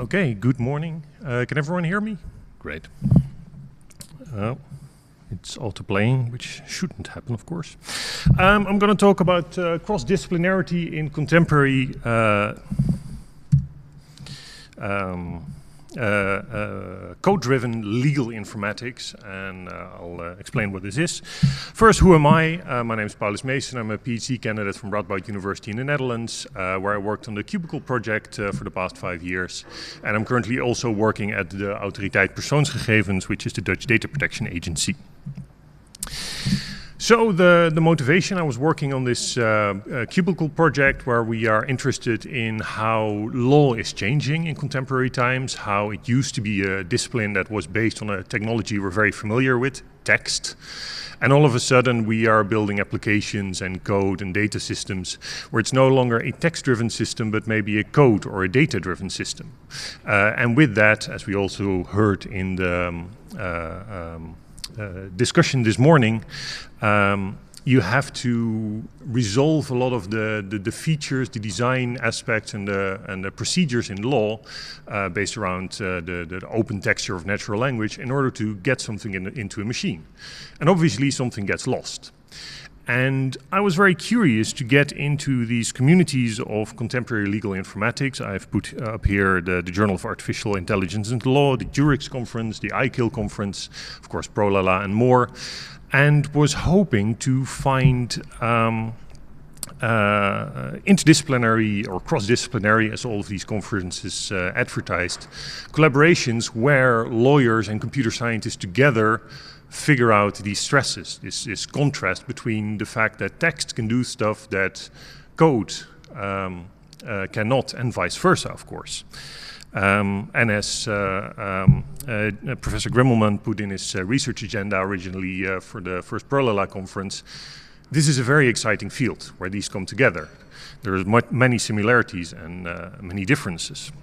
Okay, good morning. Can everyone hear me? Great. It's auto-playing, which shouldn't happen, of course. I'm going to talk about cross-disciplinarity in contemporary code-driven legal informatics, and I'll explain what this is. First, who am I? My name is Paulus Meessen. I'm a PhD candidate from Radboud University in the Netherlands, where I worked on the Cubicle project for the past 5 years. And I'm currently also working at the Autoriteit Persoonsgegevens, which is the Dutch data protection agency. So the motivation, I was working on this Cubicle project where we are interested in how law is changing in contemporary times, how it used to be a discipline that was based on a technology we're very familiar with, text. And all of a sudden we are building applications and code and data systems where it's no longer a text-driven system, but maybe a code or a data-driven system. And with that, as we also heard in the discussion this morning, you have to resolve a lot of the features, the design aspects, and the procedures in law based around the open texture of natural language in order to get something into a machine. And obviously something gets lost. And I was very curious to get into these communities of contemporary legal informatics. I've put up here the Journal of Artificial Intelligence and Law, the Jurix conference, the IKIL conference, of course ProLaLa and more, and was hoping to find interdisciplinary or cross-disciplinary, as all of these conferences advertised, collaborations where lawyers and computer scientists together figure out these stresses, this contrast between the fact that text can do stuff that code cannot, and vice versa, of course. And as Professor Grimmelman put in his research agenda originally for the first ProLaLa conference, this is a very exciting field where these come together. There are many similarities and many differences.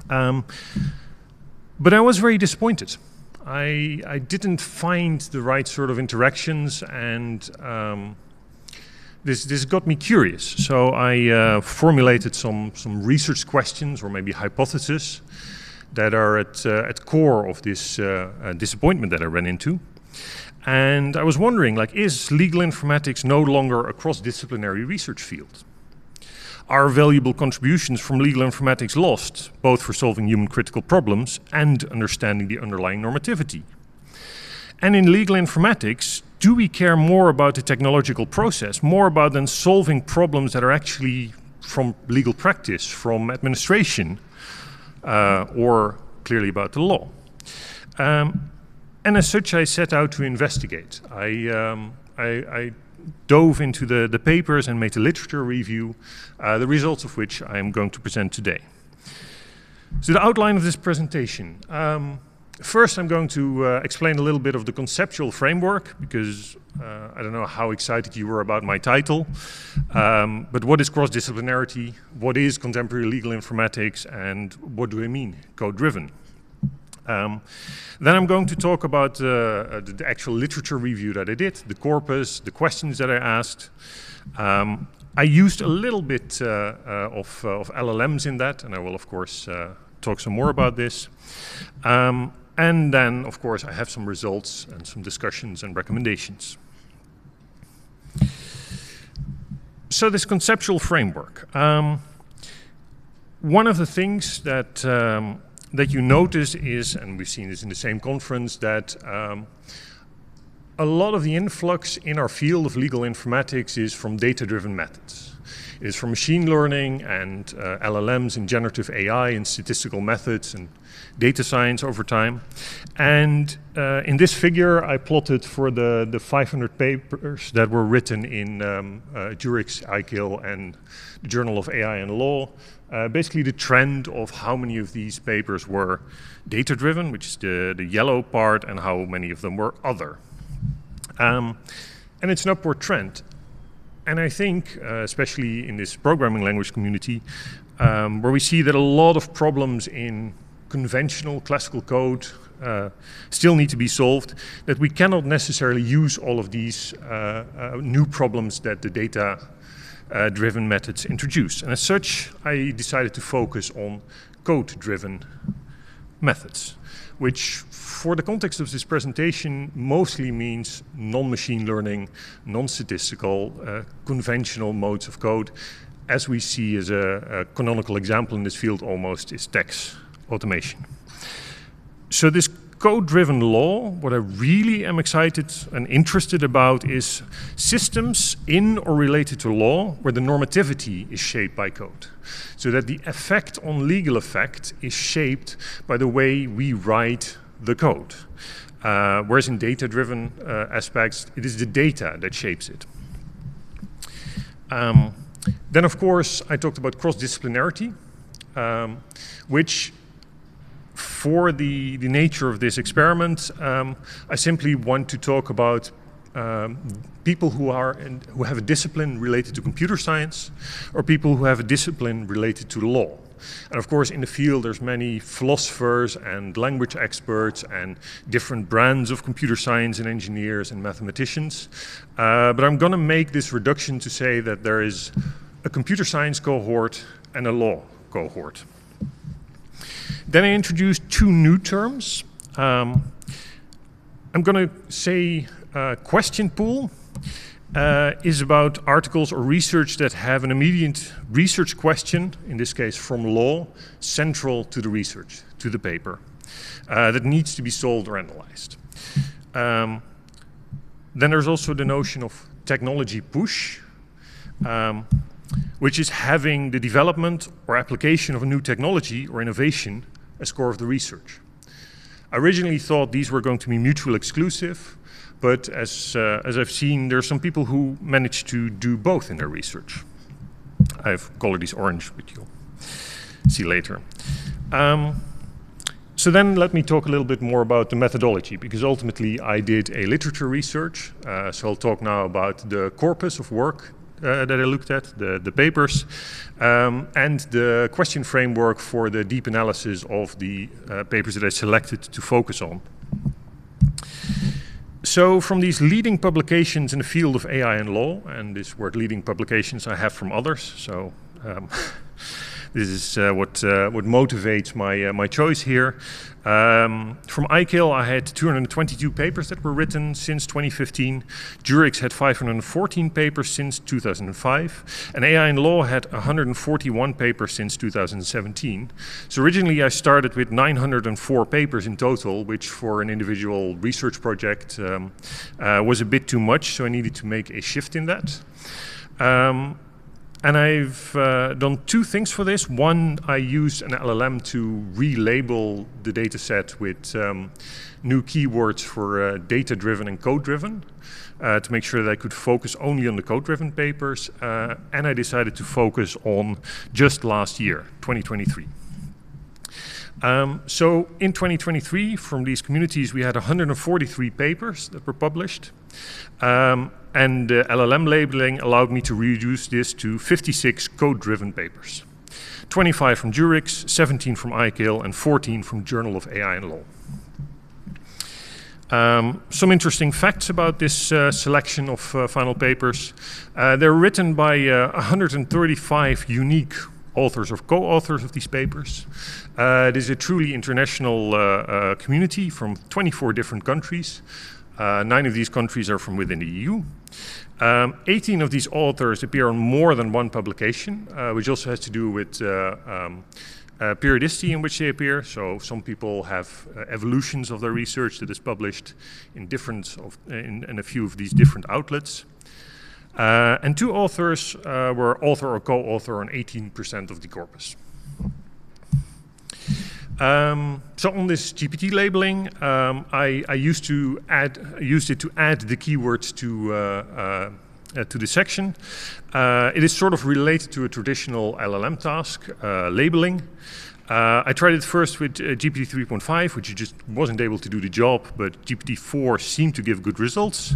But I was very disappointed. I didn't find the right sort of interactions, and this got me curious. So I formulated some research questions or maybe hypotheses that are at core of this disappointment that I ran into. And I was wondering, like, is legal informatics no longer a cross-disciplinary research field? Are valuable contributions from legal informatics lost, both for solving human critical problems and understanding the underlying normativity? And in legal informatics, do we care more about the technological process, more about than solving problems that are actually from legal practice, from administration, or clearly about the law? And as such, I set out to investigate. I dove into the papers and made a literature review, the results of which I am going to present today. So the outline of this presentation. First, I'm going to explain a little bit of the conceptual framework, because I don't know how excited you were about my title, but what is cross-disciplinarity, what is contemporary legal informatics, and what do I mean, code-driven? Then I'm going to talk about the actual literature review that I did, the corpus, the questions that I asked. I used a little bit of LLMs in that, and I will, of course, talk some more about this. And then, of course, I have some results and some discussions and recommendations. So this conceptual framework. One of the things that you notice is, and we've seen this in the same conference, that a lot of the influx in our field of legal informatics is from data-driven methods. It is from machine learning and LLMs and generative AI and statistical methods and data science over time. And in this figure, I plotted for the 500 papers that were written in Jurix, IKIL, and the Journal of AI and Law, basically the trend of how many of these papers were data-driven, which is the yellow part, and how many of them were other. And it's an upward trend. And I think, especially in this programming language community, where we see that a lot of problems in conventional classical code still need to be solved, that we cannot necessarily use all of these new problems that the data driven methods introduced. And as such, I decided to focus on code-driven methods, which for the context of this presentation mostly means non-machine learning, non-statistical, conventional modes of code, as we see as a canonical example in this field almost is text automation. So this code-driven law, what I really am excited and interested about is systems in or related to law where the normativity is shaped by code. So that the effect on legal effect is shaped by the way we write the code. Whereas in data-driven aspects, it is the data that shapes it. Then of course, I talked about cross-disciplinarity, which for the nature of this experiment, I simply want to talk about people who have a discipline related to computer science, or people who have a discipline related to law. And of course, in the field, there's many philosophers and language experts and different brands of computer science and engineers and mathematicians. But I'm going to make this reduction to say that there is a computer science cohort and a law cohort. Then I introduced two new terms. I'm going to say question pool is about articles or research that have an immediate research question, in this case from law, central to the research, to the paper, that needs to be solved or analyzed. Then there's also the notion of technology push, which is having the development or application of a new technology or innovation as core of the research. I originally thought these were going to be mutually exclusive, but as I've seen, there are some people who manage to do both in their research. I've colored these orange, which you'll see later. So then let me talk a little bit more about the methodology, because ultimately I did a literature research. So I'll talk now about the corpus of work that I looked at, the papers, and the question framework for the deep analysis of the papers that I selected to focus on. So from these leading publications in the field of AI and law, and this word leading publications I have from others, so this is what motivates my choice here. From ICAL, I had 222 papers that were written since 2015. Jurix had 514 papers since 2005. And AI and Law had 141 papers since 2017. So originally I started with 904 papers in total, which for an individual research project was a bit too much, so I needed to make a shift in that. And I've done two things for this. One, I used an LLM to relabel the data set with new keywords for data-driven and code-driven to make sure that I could focus only on the code-driven papers. And I decided to focus on just last year, 2023. So in 2023, from these communities, we had 143 papers that were published. And LLM labeling allowed me to reduce this to 56 code-driven papers. 25 from Jurix, 17 from ICAL, and 14 from Journal of AI and Law. Some interesting facts about this selection of final papers. They're written by 135 unique authors or co-authors of these papers. It is a truly international community from 24 different countries. 9 of these countries are from within the EU. 18 of these authors appear on more than one publication, which also has to do with periodicity in which they appear. So some people have evolutions of their research that is published in a few of these different outlets. And 2 authors were author or co-author on 18% of the corpus. So on this GPT labeling, I used it to add the keywords to the section. It is sort of related to a traditional LLM task, labeling. I tried it first with GPT 3.5, which just wasn't able to do the job, but GPT 4 seemed to give good results.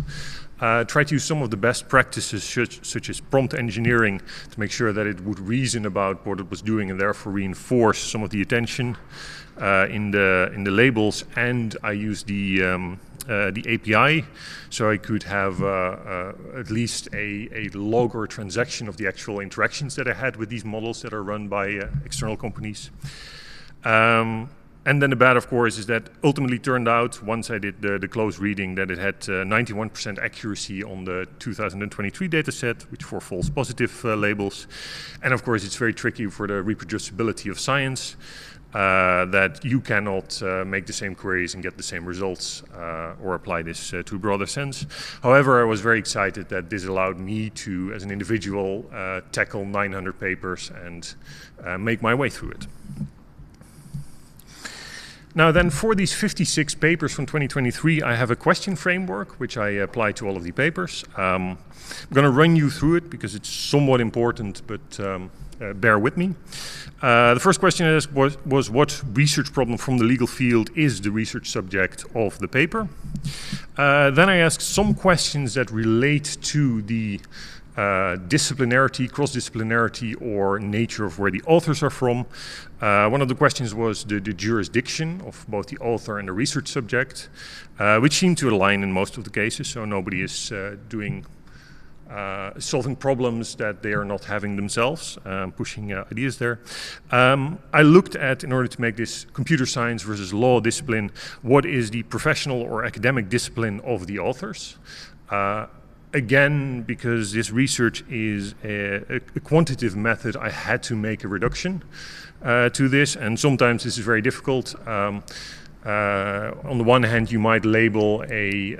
Try to use some of the best practices such as prompt engineering to make sure that it would reason about what it was doing and therefore reinforce some of the attention in the labels. And I used the the API, so I could have at least a log or a transaction of the actual interactions that I had with these models that are run by external companies. And then the bad, of course, is that ultimately turned out, once I did the close reading, that it had 91% accuracy on the 2023 dataset, which for false positive labels. And of course, it's very tricky for the reproducibility of science, that you cannot make the same queries and get the same results or apply this to a broader sense. However, I was very excited that this allowed me to, as an individual, tackle 900 papers and make my way through it. Now then, for these 56 papers from 2023, I have a question framework, which I apply to all of the papers. I'm going to run you through it because it's somewhat important, but bear with me. The first question was what research problem from the legal field is the research subject of the paper? Then I asked some questions that relate to the disciplinarity, cross-disciplinarity, or nature of where the authors are from. One of the questions was the jurisdiction of both the author and the research subject, which seemed to align in most of the cases, so nobody is solving problems that they are not having themselves, pushing ideas there. I looked at, in order to make this computer science versus law discipline, what is the professional or academic discipline of the authors? Again, because this research is a quantitative method, I had to make a reduction to this, and sometimes this is very difficult. On the one hand, you might label a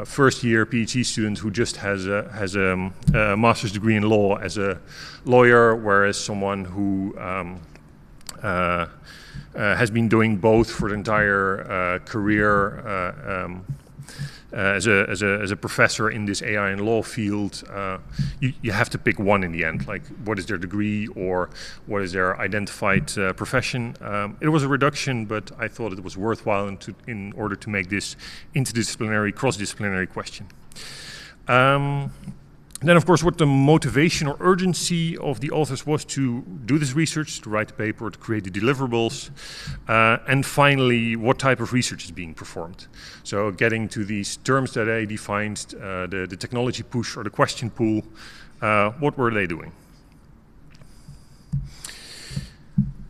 first-year PhD student who just has a master's degree in law as a lawyer, whereas someone who has been doing both for the entire career as a professor in this AI and law field, you have to pick one in the end, like what is their degree or what is their identified profession. It was a reduction, but I thought it was worthwhile in order to make this interdisciplinary, cross-disciplinary question. Then, of course, what the motivation or urgency of the authors was to do this research, to write the paper, to create the deliverables, and finally, what type of research is being performed. So getting to these terms that I defined, the technology push or the question pool, what were they doing?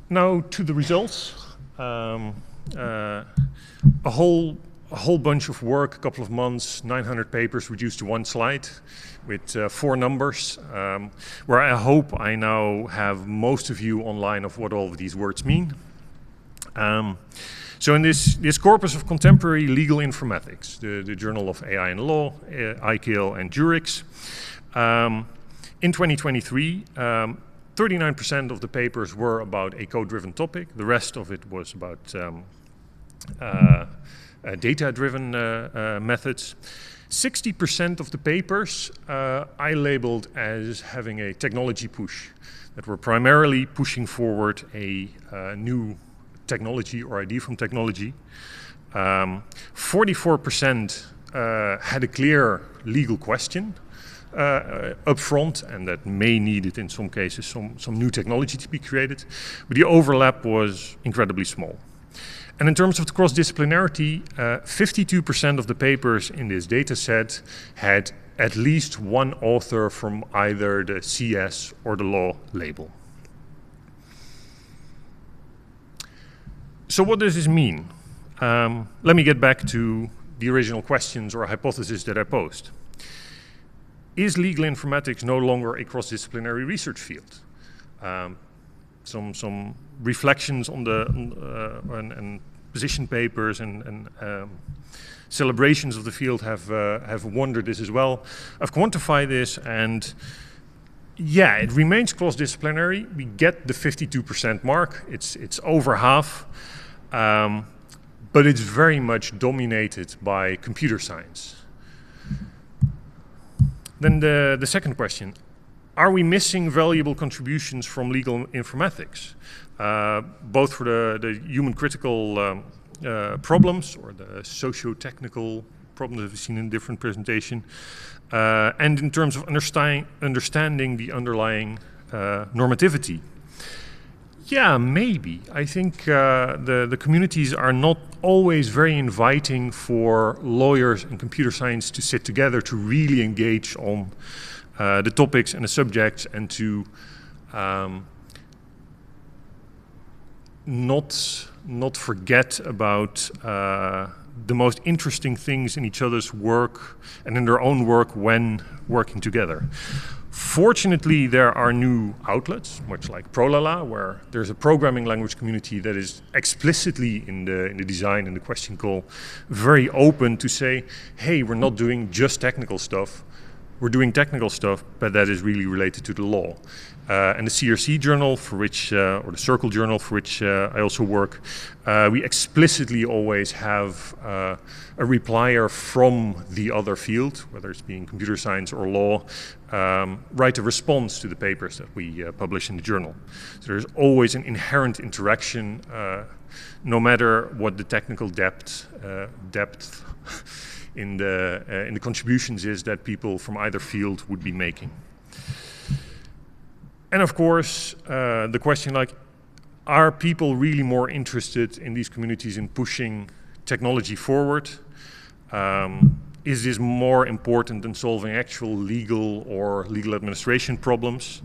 Now to the results. A whole bunch of work, a couple of months, 900 papers reduced to one slide with 4 numbers, where I hope I now have most of you online of what all of these words mean. So in this corpus of contemporary legal informatics, the Journal of AI and Law, ICAL and Jurix, in 2023, 39% of the papers were about a code-driven topic. The rest of it was about data-driven methods. 60% of the papers I labeled as having a technology push, that were primarily pushing forward a new technology or idea from technology. 44% had a clear legal question up front, and that may need it in some cases, some new technology to be created, but the overlap was incredibly small. And in terms of the cross-disciplinarity, 52% of the papers in this data set had at least one author from either the CS or the law label. So what does this mean? Let me get back to the original questions or hypothesis that I posed. Is legal informatics no longer a cross-disciplinary research field? Some reflections on the and position papers and celebrations of the field have wondered this as well. I've quantified this, and yeah, it remains cross-disciplinary. We get the 52% mark. It's over half, but it's very much dominated by computer science. Then the second question. Are we missing valuable contributions from legal informatics, both for the human critical problems or the socio-technical problems that we've seen in different presentation, and in terms of understanding the underlying normativity? Yeah, maybe. I think the communities are not always very inviting for lawyers and computer science to sit together to really engage on the topics and the subjects, and to not forget about the most interesting things in each other's work and in their own work when working together. Fortunately, there are new outlets, much like ProLaLa, where there's a programming language community that is explicitly in the design and the question call very open to say, hey, we're not doing just technical stuff. We're doing technical stuff, but that is really related to the law. And the CRC journal, for which, or the Circle journal, for which I also work, we explicitly always have a replier from the other field, whether it's being computer science or law, write a response to the papers that we publish in the journal. So there's always an inherent interaction, no matter what the technical depth in the contributions is that people from either field would be making. And of course, the question like, are people really more interested in these communities in pushing technology forward? Is this more important than solving actual legal or legal administration problems?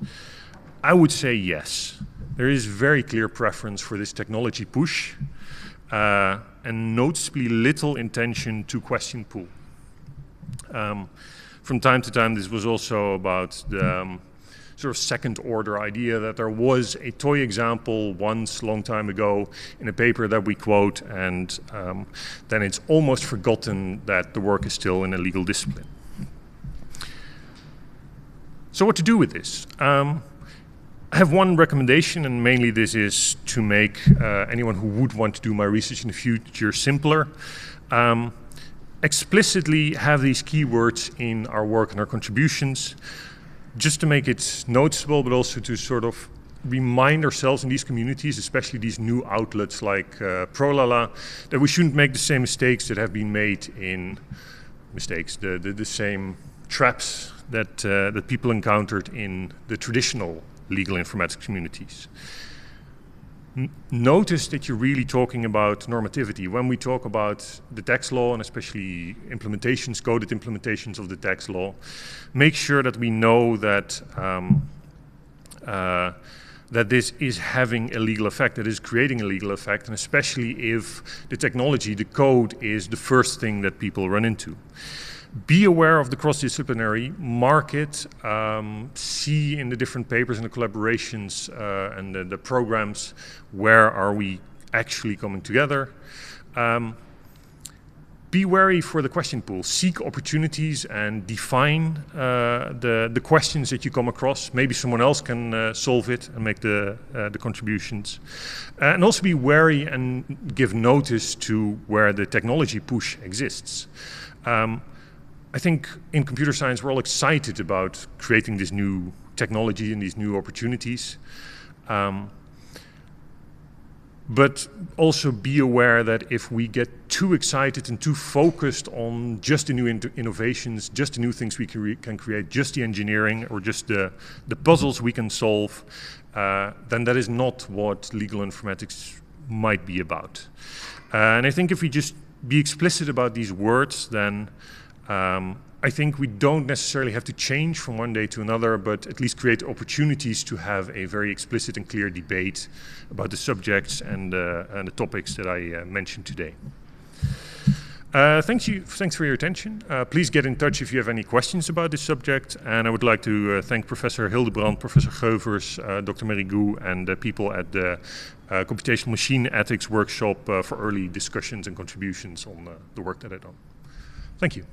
I would say yes. There is very clear preference for this technology push, and noticeably little intention to question pool. From time to time, this was also about the sort of second order idea that there was a toy example once, long time ago, in a paper that we quote, and then it's almost forgotten that the work is still in a legal discipline. So what to do with this? I have one recommendation, and mainly this is to make anyone who would want to do my research in the future simpler. Explicitly have these keywords in our work and our contributions, just to make it noticeable, but also to sort of remind ourselves in these communities, especially these new outlets like ProLaLa, that we shouldn't make the same mistakes that have been made in the same traps that, that people encountered in the traditional legal informatics communities. Notice that you're really talking about normativity. When we talk about the tax law, and especially implementations, coded implementations of the tax law, make sure that we know that that this is having a legal effect, that is creating a legal effect, and especially if the technology, the code, is the first thing that people run into. Be aware of the cross-disciplinary market, see in the different papers and the collaborations and the programs, where are we actually coming together. Be wary for the question pool. Seek opportunities and define the questions that you come across. Maybe someone else can solve it and make the contributions. And also be wary and give notice to where the technology push exists. I think in computer science we're all excited about creating this new technology and these new opportunities. But also be aware that if we get too excited and too focused on just the new innovations, just the new things we can create, just the engineering or just the puzzles we can solve, then that is not what legal informatics might be about. And I think if we just be explicit about these words, then I think we don't necessarily have to change from one day to another, but at least create opportunities to have a very explicit and clear debate about the subjects and the topics that I mentioned today. Thanks for your attention. Please get in touch if you have any questions about this subject. And I would like to thank Professor Hildebrand, Professor Geuvers, Dr. Merigou, and the people at the Computational Machine Ethics Workshop for early discussions and contributions on the work that I've done. Thank you.